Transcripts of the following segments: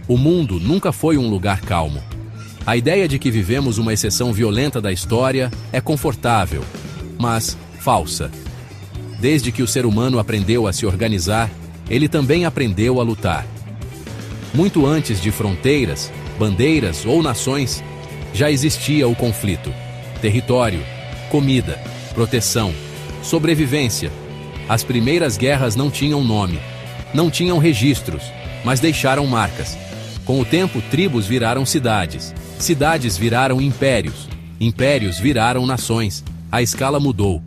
O mundo nunca foi um lugar calmo. A ideia de que vivemos uma exceção violenta da história é confortável, mas falsa. Desde que o ser humano aprendeu a se organizar, ele também aprendeu a lutar. Muito antes de fronteiras, bandeiras ou nações, já existia o conflito. Território, comida, proteção, sobrevivência. As primeiras guerras não tinham nome, não tinham registros, mas deixaram marcas. Com o tempo, tribos viraram cidades, cidades viraram impérios, impérios viraram nações. A escala mudou.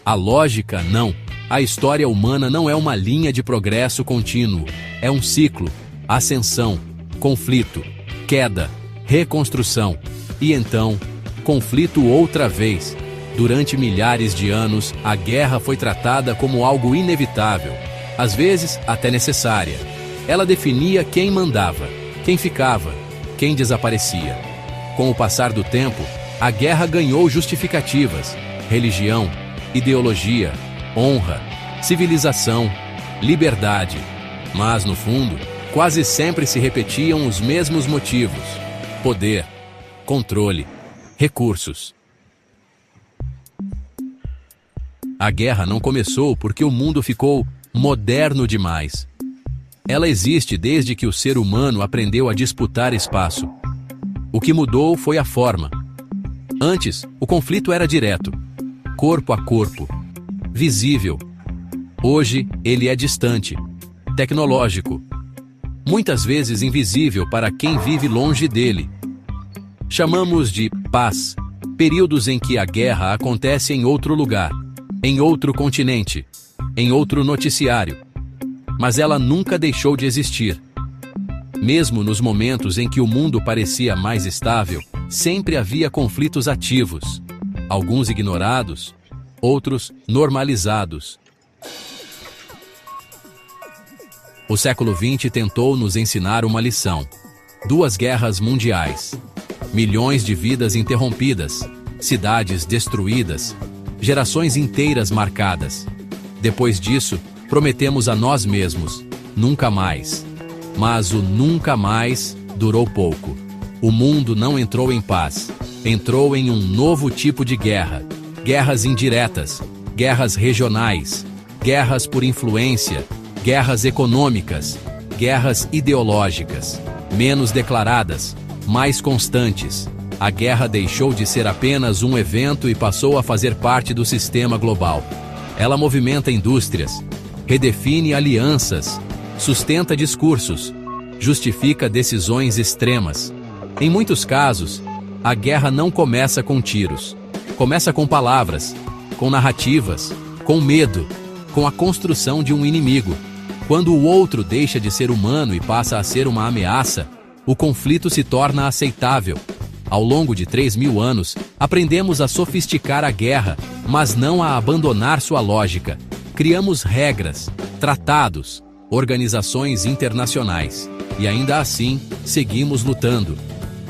A lógica, não. A história humana não é uma linha de progresso contínuo. É um ciclo. Ascensão, conflito, queda, reconstrução. E então, conflito outra vez. Durante milhares de anos, a guerra foi tratada como algo inevitável, às vezes até necessária. Ela definia quem mandava, quem ficava, quem desaparecia. Com o passar do tempo, a guerra ganhou justificativas: religião, ideologia, honra, civilização, liberdade. Mas, no fundo, quase sempre se repetiam os mesmos motivos: poder, controle, recursos. A guerra não começou porque o mundo ficou moderno demais. Ela existe desde que o ser humano aprendeu a disputar espaço. O que mudou foi a forma. Antes, o conflito era direto, corpo a corpo, visível. Hoje, ele é distante, tecnológico, muitas vezes invisível para quem vive longe dele. Chamamos de paz períodos em que a guerra acontece em outro lugar, em outro continente, em outro noticiário. Mas ela nunca deixou de existir. Mesmo nos momentos em que o mundo parecia mais estável, sempre havia conflitos ativos, alguns ignorados, outros normalizados. O século XX tentou nos ensinar uma lição: 2 guerras mundiais, milhões de vidas interrompidas, cidades destruídas, gerações inteiras marcadas. Depois disso, prometemos a nós mesmos: nunca mais. Mas o nunca mais durou pouco. O mundo não entrou em paz. Entrou em um novo tipo de guerra. Guerras indiretas, guerras regionais, guerras por influência, guerras econômicas, guerras ideológicas, menos declaradas, mais constantes. A guerra deixou de ser apenas um evento e passou a fazer parte do sistema global. Ela movimenta indústrias, redefine alianças, sustenta discursos, justifica decisões extremas. Em muitos casos, a guerra não começa com tiros. Começa com palavras, com narrativas, com medo, com a construção de um inimigo. Quando o outro deixa de ser humano e passa a ser uma ameaça, o conflito se torna aceitável. Ao longo de 3.000 anos, aprendemos a sofisticar a guerra, mas não a abandonar sua lógica. Criamos regras, tratados, organizações internacionais. E ainda assim, seguimos lutando.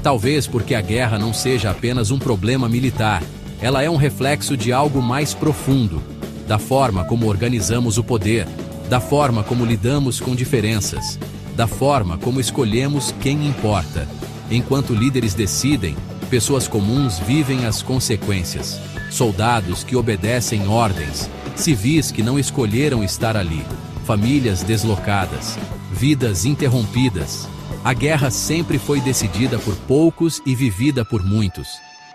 Talvez porque a guerra não seja apenas um problema militar. Ela é um reflexo de algo mais profundo, da forma como organizamos o poder, da forma como lidamos com diferenças, da forma como escolhemos quem importa. Enquanto líderes decidem, pessoas comuns vivem as consequências. Soldados que obedecem ordens, civis que não escolheram estar ali, famílias deslocadas, vidas interrompidas. A guerra sempre foi decidida por poucos e vivida por muitos.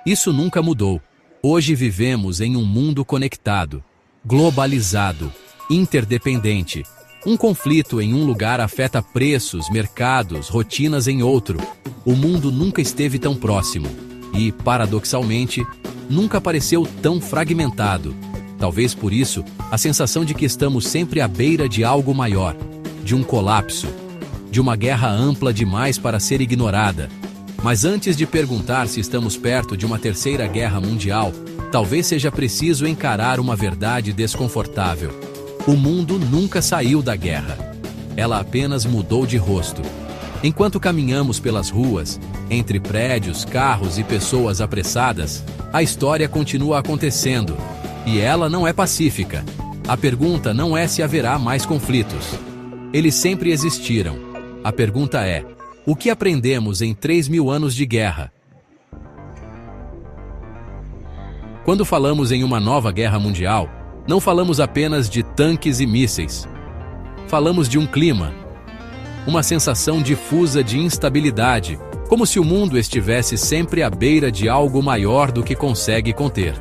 Isso nunca mudou. Hoje vivemos em um mundo conectado, globalizado, interdependente. Um conflito em um lugar afeta preços, mercados, rotinas em outro. O mundo nunca esteve tão próximo e, paradoxalmente, nunca pareceu tão fragmentado. Talvez por isso, a sensação de que estamos sempre à beira de algo maior, de um colapso, de uma guerra ampla demais para ser ignorada. Mas antes de perguntar se estamos perto de uma terceira guerra mundial, talvez seja preciso encarar uma verdade desconfortável. O mundo nunca saiu da guerra. Ela apenas mudou de rosto. Enquanto caminhamos pelas ruas, entre prédios, carros e pessoas apressadas, a história continua acontecendo. E ela não é pacífica. A pergunta não é se haverá mais conflitos. Eles sempre existiram. A pergunta é: O que aprendemos em 3.000 anos de guerra? Quando falamos em uma nova guerra mundial, não falamos apenas de tanques e mísseis. Falamos de um clima, uma sensação difusa de instabilidade, como se o mundo estivesse sempre à beira de algo maior do que consegue conter.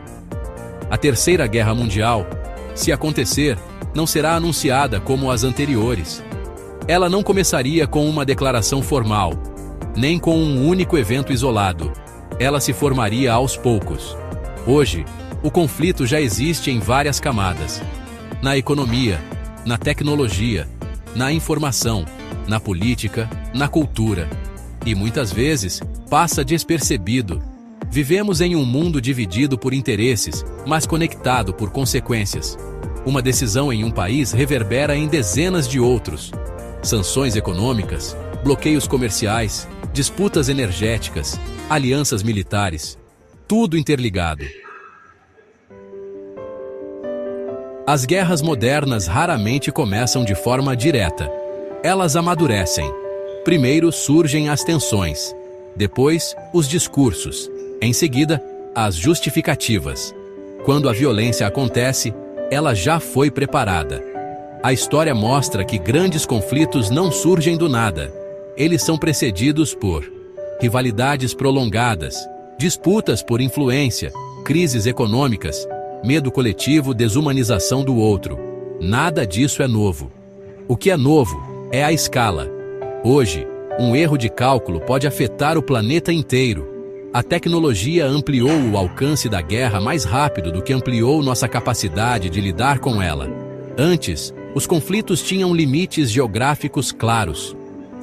A Terceira Guerra Mundial, se acontecer, não será anunciada como as anteriores. Ela não começaria com uma declaração formal, nem com um único evento isolado. Ela se formaria aos poucos. Hoje, o conflito já existe em várias camadas: na economia, na tecnologia, na informação, na política, na cultura. E muitas vezes, passa despercebido. Vivemos em um mundo dividido por interesses, mas conectado por consequências. Uma decisão em um país reverbera em dezenas de outros. Sanções econômicas, bloqueios comerciais, disputas energéticas, alianças militares. Tudo interligado. As guerras modernas raramente começam de forma direta. Elas amadurecem. Primeiro surgem as tensões, depois os discursos, em seguida as justificativas. Quando a violência acontece, ela já foi preparada. A história mostra que grandes conflitos não surgem do nada. Eles são precedidos por rivalidades prolongadas, disputas por influência, crises econômicas, medo coletivo, desumanização do outro. Nada disso é novo. O que é novo é a escala. Hoje, um erro de cálculo pode afetar o planeta inteiro. A tecnologia ampliou o alcance da guerra mais rápido do que ampliou nossa capacidade de lidar com ela. Antes, os conflitos tinham limites geográficos claros.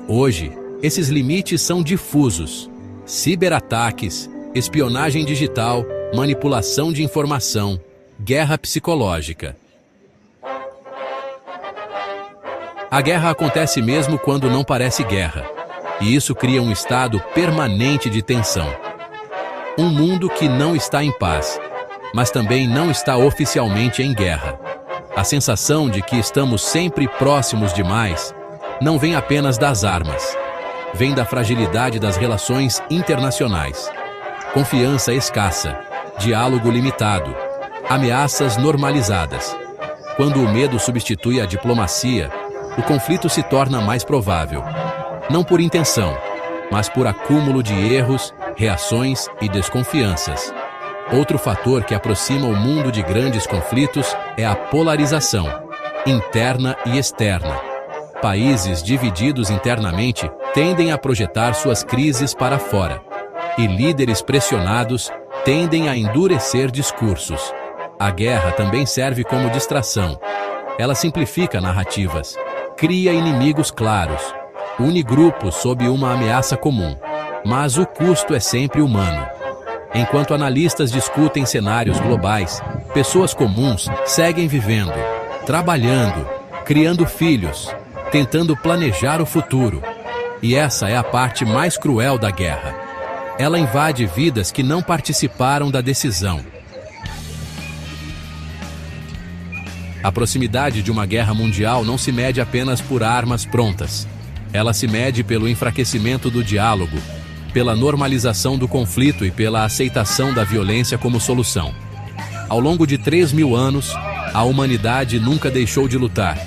Hoje, esses limites são difusos. Ciberataques, espionagem digital, manipulação de informação, guerra psicológica. A guerra acontece mesmo quando não parece guerra, e isso cria um estado permanente de tensão. Um mundo que não está em paz, mas também não está oficialmente em guerra. A sensação de que estamos sempre próximos demais não vem apenas das armas. Vem da fragilidade das relações internacionais. Confiança escassa, diálogo limitado, ameaças normalizadas. Quando o medo substitui a diplomacia, o conflito se torna mais provável. Não por intenção, mas por acúmulo de erros, reações e desconfianças. Outro fator que aproxima o mundo de grandes conflitos é a polarização, interna e externa. Países divididos internamente tendem a projetar suas crises para fora, e líderes pressionados tendem a endurecer discursos. A guerra também serve como distração. Ela simplifica narrativas, cria inimigos claros, une grupos sob uma ameaça comum, mas o custo é sempre humano. Enquanto analistas discutem cenários globais, pessoas comuns seguem vivendo, trabalhando, criando filhos, tentando planejar o futuro. E essa é a parte mais cruel da guerra. Ela invade vidas que não participaram da decisão. A proximidade de uma guerra mundial não se mede apenas por armas prontas. Ela se mede pelo enfraquecimento do diálogo, pela normalização do conflito e pela aceitação da violência como solução. Ao longo de 3.000 anos, a humanidade nunca deixou de lutar,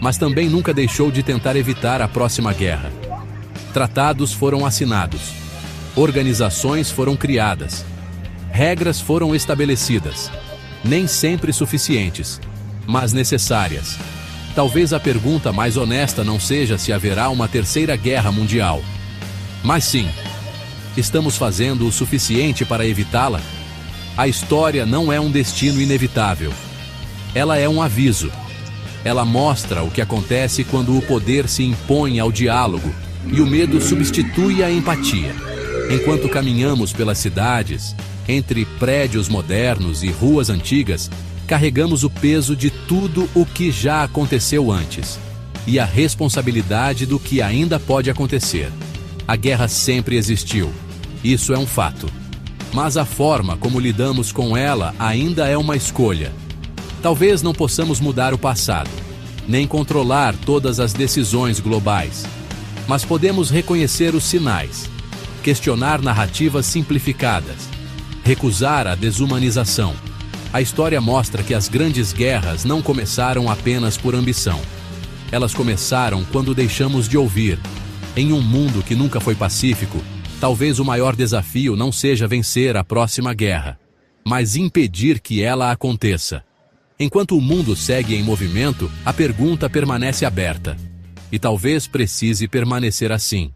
mas também nunca deixou de tentar evitar a próxima guerra. Tratados foram assinados, organizações foram criadas, regras foram estabelecidas, nem sempre suficientes, mas necessárias. Talvez a pergunta mais honesta não seja se haverá uma terceira guerra mundial, mas sim, estamos fazendo o suficiente para evitá-la? A história não é um destino inevitável. Ela é um aviso. Ela mostra o que acontece quando o poder se impõe ao diálogo e o medo substitui a empatia. Enquanto caminhamos pelas cidades, entre prédios modernos e ruas antigas, carregamos o peso de tudo o que já aconteceu antes e a responsabilidade do que ainda pode acontecer. A guerra sempre existiu. Isso é um fato. Mas a forma como lidamos com ela ainda é uma escolha. Talvez não possamos mudar o passado, nem controlar todas as decisões globais. Mas podemos reconhecer os sinais, questionar narrativas simplificadas, recusar a desumanização. A história mostra que as grandes guerras não começaram apenas por ambição. Elas começaram quando deixamos de ouvir. Em um mundo que nunca foi pacífico, talvez o maior desafio não seja vencer a próxima guerra, mas impedir que ela aconteça. Enquanto o mundo segue em movimento, a pergunta permanece aberta. E talvez precise permanecer assim.